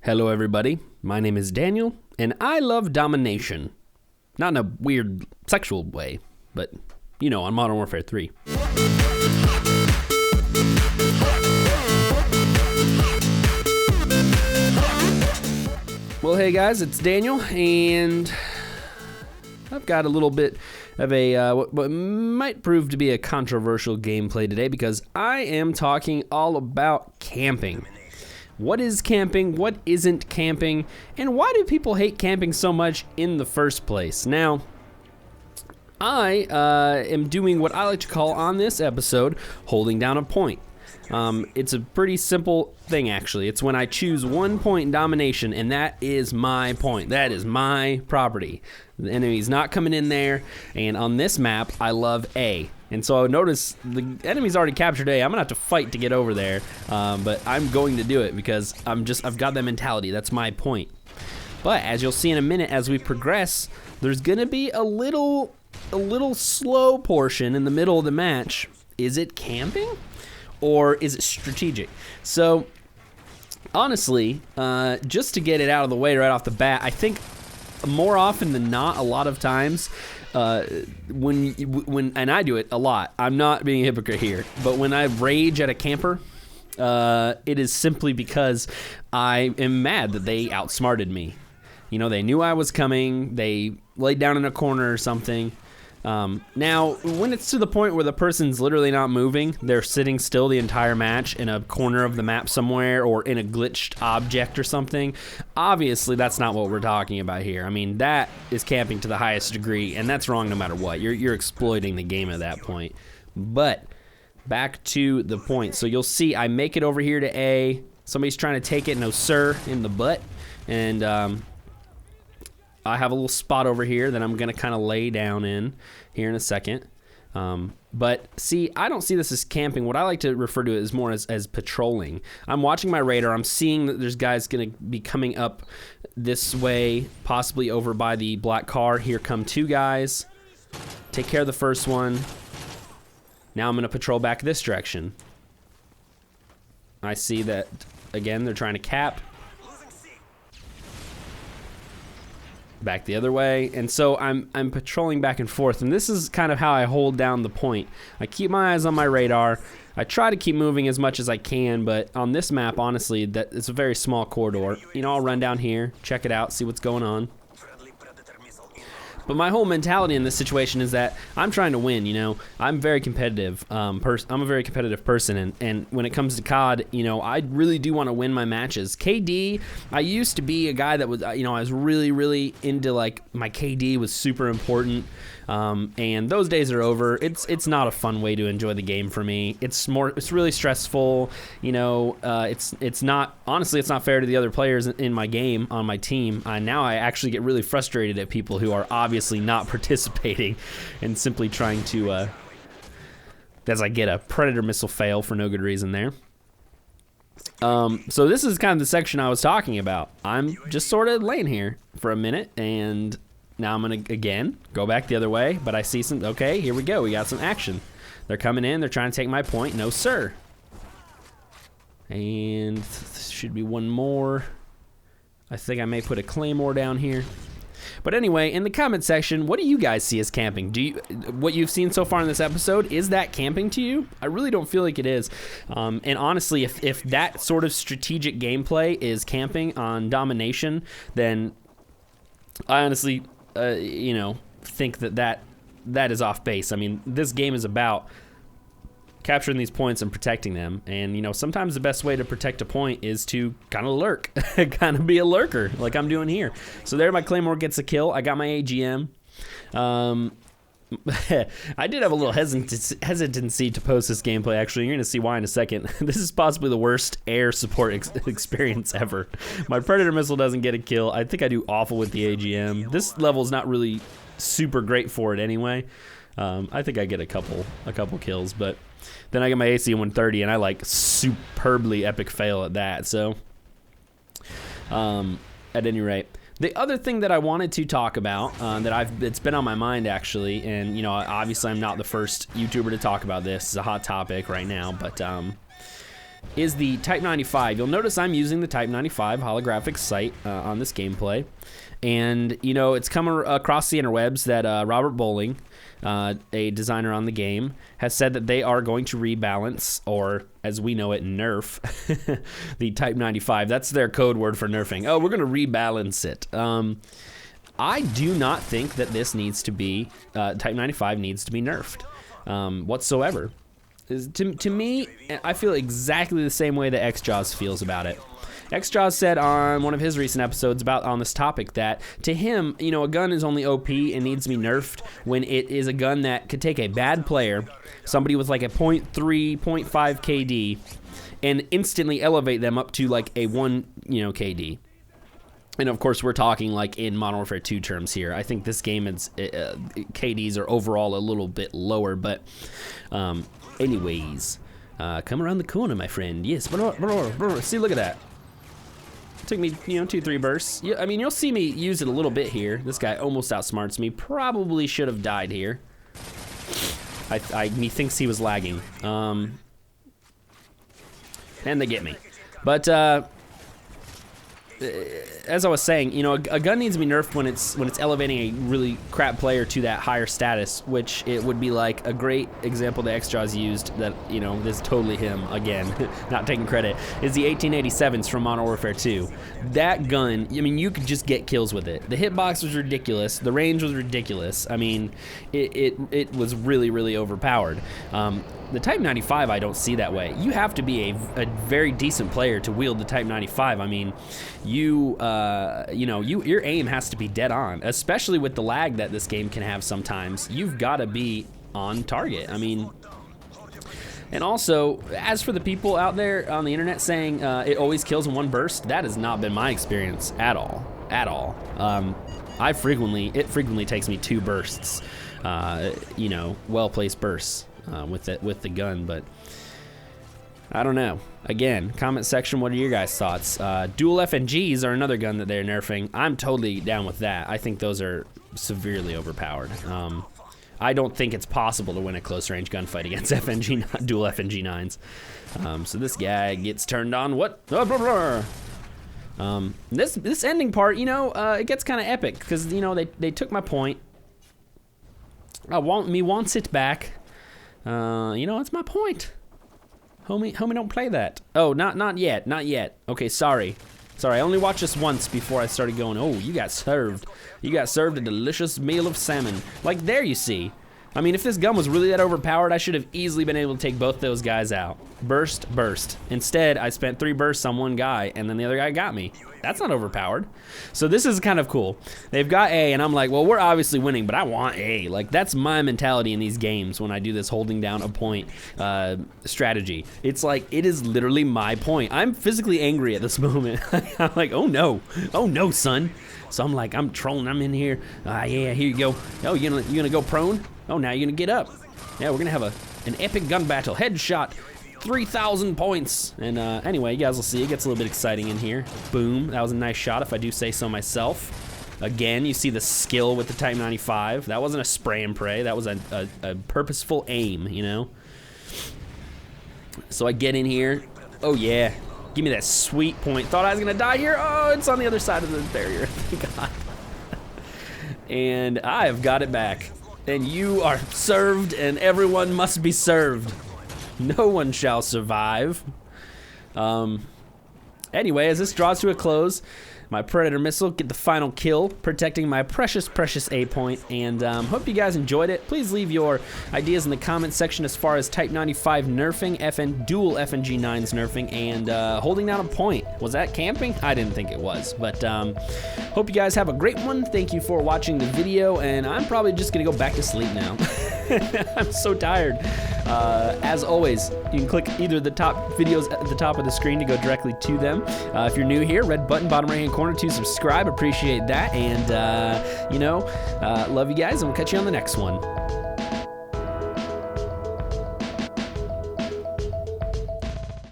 Hello everybody, my name is Daniel, and I love domination. Not in a weird sexual way, but, you know, on Modern Warfare 3. Well, hey guys, it's Daniel, and I've got a little bit of a, what might prove to be a controversial gameplay today, because I am talking all about camping. What is camping? What isn't camping? And why do people hate camping so much in the first place? Now, I am doing what I like to call on this episode, holding down a point. It's a pretty simple thing, actually. It's when I choose 1 point in domination, and that is my point. That is my property. The enemy's not coming in there, and on this map, I love A. And so notice the enemy's already captured A. I'm gonna have to fight to get over there, but I'm going to do it because I've got that mentality. That's my point. But as you'll see in a minute, as we progress, there's gonna be a little slow portion in the middle of the match. Is it camping or is it strategic? So honestly, just to get it out of the way right off the bat, I think more often than not, a lot of times, when and I do it a lot, I'm not being a hypocrite here, but when I rage at a camper, it is simply because I am mad that they outsmarted me. You know, they knew I was coming, they laid down in a corner or something. Now, when it's to the point where the person's literally not moving, they're sitting still the entire match in a corner of the map somewhere or in a glitched object or something, obviously that's not what we're talking about here. I mean, that is camping to the highest degree, and that's wrong no matter what. You're exploiting the game at that point. But back to the point. So you'll see I make it over here to A. Somebody's trying to take it, no sir, in the butt. And I have a little spot over here that I'm gonna kind of lay down in here in a second. But see, I don't see this as camping. What I like to refer to it as more as patrolling. I'm watching my radar. I'm seeing that there's guys gonna be coming up this way, possibly over by the black car. Here come two guys. Take care of the first one. Now I'm gonna patrol back this direction. I see that, again, they're trying to cap. Back the other way, and so I'm patrolling back and forth, and this is kind of how I hold down the point. I keep my eyes on my radar. I try to keep moving as much as I can, but on this map, honestly, that it's a very small corridor. You know, I'll run down here, check it out, see what's going on. But my whole mentality in this situation is that I'm trying to win, you know. I'm very competitive. I'm a very competitive person, and when it comes to COD, you know, I really do want to win my matches. KD, I used to be a guy that was, you know, I was really into, like, my KD was super important, and those days are over. It's not a fun way to enjoy the game for me. It's really stressful, you know. It's not, honestly, it's not fair to the other players in my game, on my team. Now I actually get really frustrated at people who are obviously not participating and simply trying to, as I get a predator missile fail for no good reason there. So this is kind of the section I was talking about. I'm just sort of laying here for a minute, and now I'm gonna, again, go back the other way, but I see some, okay, here we go, we got some action. They're coming in, they're trying to take my point, no sir. And should be one more. I think I may put a claymore down here. But anyway, in the comment section, what do you guys see as camping? What you've seen so far in this episode, is that camping to you? I really don't feel like it is. And honestly, if that sort of strategic gameplay is camping on domination, then I honestly, you know, think that is off base. I mean, this game is about capturing these points and protecting them, and you know, sometimes the best way to protect a point is to kind of lurk, kind of be a lurker like I'm doing here. So there, my claymore gets a kill. I got my AGM. I did have a little hesitancy to post this gameplay, actually. You're gonna see why in a second. This is possibly the worst air support experience ever. My predator missile doesn't get a kill. I think I do awful with the AGM. This level is not really super great for it anyway. I think I get a couple kills, but then I get my AC 130, and I like superbly epic fail at that. So, at any rate, the other thing that I wanted to talk about, it's been on my mind actually, and you know, obviously I'm not the first YouTuber to talk about this. It's a hot topic right now, but is the Type 95. You'll notice I'm using the Type 95 holographic sight on this gameplay. And, you know, it's come across the interwebs that Robert Bowling, a designer on the game, has said that they are going to rebalance, or as we know it, nerf, the Type 95. That's their code word for nerfing. Oh, we're going to rebalance it. I do not think that this needs to be, Type 95 needs to be nerfed whatsoever. To me, I feel exactly the same way that XJaws feels about it. XJaws said on one of his recent episodes on this topic that to him, you know, a gun is only OP and needs to be nerfed when it is a gun that could take a bad player, somebody with like a 0.3, 0.5 KD, and instantly elevate them up to like a 1, you know, KD. And of course, we're talking like in Modern Warfare 2 terms here. I think this game is KDs are overall a little bit lower, but anyways, come around the corner, my friend. Yes, see, look at that. Took me, you know, 2-3 bursts. Yeah, I mean, you'll see me use it a little bit here. This guy almost outsmarts me. Probably should have died here. He thinks he was lagging. And they get me. But as I was saying, you know, a gun needs to be nerfed when it's elevating a really crap player to that higher status, which it would be like a great example that XJaws used that, you know, this is totally him, again, not taking credit, is the 1887s from Modern Warfare 2. That gun, I mean, you could just get kills with it. The hitbox was ridiculous. The range was ridiculous. I mean, it was really, really overpowered. The Type 95, I don't see that way. You have to be a very decent player to wield the Type 95. I mean, you know, your aim has to be dead on, especially with the lag that this game can have sometimes. You've got to be on target. I mean, and also, as for the people out there on the internet saying it always kills in one burst, that has not been my experience at all. It frequently takes me 2 bursts, you know, well-placed bursts. With the gun, but I don't know. Again, comment section, what are your guys' thoughts? Dual FNGs are another gun that they're nerfing. I'm totally down with that. I think those are severely overpowered. I don't think it's possible to win a close-range gunfight against dual FNG 9s. So this guy gets turned on. What? This ending part, you know, it gets kind of epic because, you know, they took my point. I wants it back. You know, it's my point. Homie, don't play that. Oh, not yet. Okay, sorry. I only watched this once before I started going, oh, you got served. You got served a delicious meal of salmon. Like, there you see. I mean, if this gun was really that overpowered, I should have easily been able to take both those guys out. Burst. Instead, I spent 3 bursts on one guy, and then the other guy got me. That's not overpowered. So this is kind of cool. They've got A, and I'm like, well, we're obviously winning, but I want A. Like, that's my mentality in these games when I do this holding down a point strategy. It's like, it is literally my point. I'm physically angry at this moment. I'm like, oh no, son. So I'm like, I'm trolling, I'm in here. Yeah, here you go. Oh, you gonna go prone? Oh, now you're gonna get up. Yeah, we're gonna have an epic gun battle. Headshot, 3,000 points. And anyway, you guys will see, it gets a little bit exciting in here. Boom, that was a nice shot if I do say so myself. Again, you see the skill with the Type 95. That wasn't a spray and pray, that was a purposeful aim, you know? So I get in here. Oh yeah, give me that sweet point. Thought I was gonna die here. Oh, it's on the other side of the barrier, thank God. And I have got it back. And you are served, and everyone must be served. No one shall survive. Anyway, as this draws to a close, my Predator missile get the final kill, protecting my precious A point. And hope you guys enjoyed it. Please leave your ideas in the comment section as far as Type 95 nerfing, dual FNG 9s nerfing, and holding down a point. Was that camping? I didn't think it was. But hope you guys have a great one. Thank you for watching the video, and I'm probably just gonna go back to sleep now. I'm so tired. As always, you can click either the top videos at the top of the screen to go directly to them. If you're new here, red button, bottom right hand corner to subscribe. Appreciate that. And, you know, love you guys, and we'll catch you on the next one.